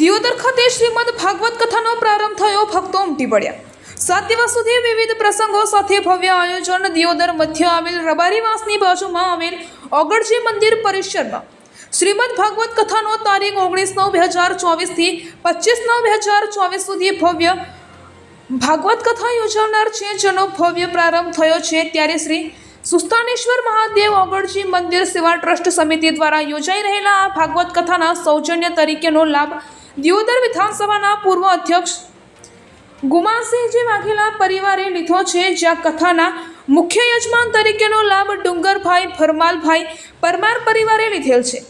દિયોદર ખાતે શ્રીમદ ભાગવત કથાનો પ્રારંભ થયો, ભક્તો ઉમટી પડ્યા। 7 દિવસ સુધી વિવિધ પ્રસંગો સાથે ભવ્ય આયોજન। દિયોદર મધ્ય આવેલ રબારીવાસની બાજુમાં આવેલ ઓગળજી મંદિર પરિસરમાં શ્રીમદ ભાગવત કથાનો તારીખ 19/9/2024 થી 25/9/2024 સુધી ભવ્ય ભાગવત કથા યોજાનાર છે, જેનો ભવ્ય પ્રારંભ થયો છે। ત્યારે શ્રી સુસ્તાનેશ્વર મહાદેવ ઓગળજી મંદિર સેવા ટ્રસ્ટ સમિતિ દ્વારા યોજાઈ રહેલા આ ભાગવત કથાના સૌજન્ય તરીકેનો લાભ દિયોદર વિધાનસભાના પૂર્વ અધ્યક્ષ ગુમાસિંહજી વાઘેલા પરિવારે લીધો છે, જ્યાં કથાના મુખ્ય યજમાન તરીકેનો લાભ ડુંગરભાઈ ભરમાલભાઈ પરમાર પરિવારે લીધેલ છે।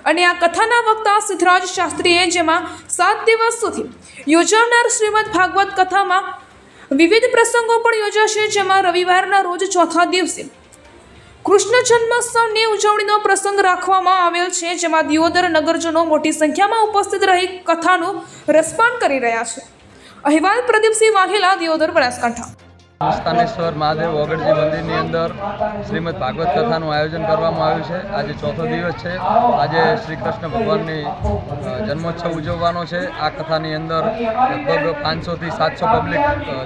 અને આ કથાના વક્તા સિદ્ધરાજ શાસ્ત્રીએ, જેમાં 7 દિવસ સુધી યોજાનાર શ્રીમદ ભાગવત કથામાં વિવિધ પ્રસંગો પણ યોજાશે, જેમાં રવિવારના રોજ ચોથા દિવસે કૃષ્ણ જન્મોત્સવની ઉજવણીનો પ્રસંગ રાખવામાં આવેલ છે, જેમાં દિયોદર નગરજનો મોટી સંખ્યામાં ઉપસ્થિત રહી કથાનું રસપાન કરી રહ્યા છે। અહેવાલ પ્રદીપસિંહ વાઘેલા, દિયોદર, બનાસકાંઠા। સુસ્તાનેશ્વર મહાદેવ ઓગળજી મંદિરની અંદર શ્રીમદ ભાગવત કથાનું આયોજન કરવામાં આવ્યું છે। આજે ચોથો દિવસ છે। આજે શ્રી કૃષ્ણ ભગવાનની જન્મોત્સવ ઉજવવાનો છે। આ કથાની અંદર લગભગ 500 થી 700 પબ્લિક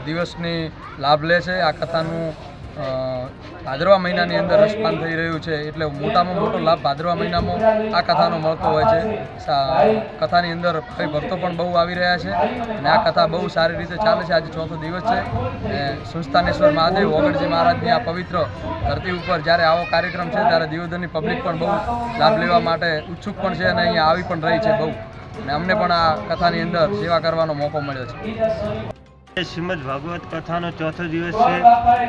દિવસની લાભ લે છે। આ કથાનું ભાદરવા મહિનાની અંદર રસપાન થઈ રહ્યું છે, એટલે મોટામાં મોટો લાભ ભાદરવા મહિનામાં આ કથાનો મળતો હોય છે। કથાની અંદર ભાઈ ભક્તો પણ બહુ આવી રહ્યા છે અને આ કથા બહુ સારી રીતે ચાલે છે। આજે ચોથો દિવસ છે। સુસ્તાનેશ્વર મહાદેવ ઓગળજી મહારાજની આ પવિત્ર ધરતી ઉપર જ્યારે આવો કાર્યક્રમ છે, ત્યારે દિયોદરની પબ્લિક પણ બહુ લાભ લેવા માટે ઉત્સુક પણ છે અને અહીંયા આવી પણ રહી છે બહુ, અને અમને પણ આ કથાની અંદર સેવા કરવાનો મોકો મળ્યો છે। શ્રીમદ ભાગવત કથાનો ચોથો દિવસ છે।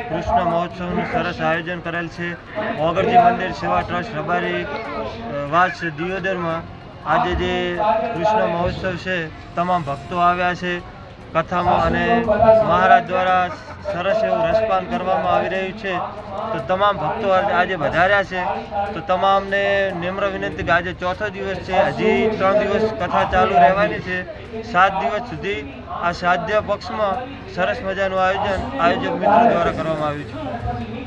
કૃષ્ણ મહોત્સવનું સરસ આયોજન કરેલ છે। ઓગળજી મંદિર સેવા ટ્રસ્ટ રબારી વાસ દિયોદરમાં આજે જે કૃષ્ણ મહોત્સવ છે, તમામ ભક્તો આવ્યા છે કથામાં, અને મહારાજ દ્વારા સરસ એવું રસપાન કરવામાં આવી રહ્યું છે। તો તમામ ભક્તો આજે વધાર્યા છે, તો તમામને નિમ્ર વિનંતી કે આજે ચોથો દિવસ છે, હજી 3 દિવસ કથા ચાલુ રહેવાની છે। 7 દિવસ સુધી આ સાધ્ય પક્ષમાં સરસ મજાનું આયોજન આયોજક મિત્રો દ્વારા કરવામાં આવ્યું છે।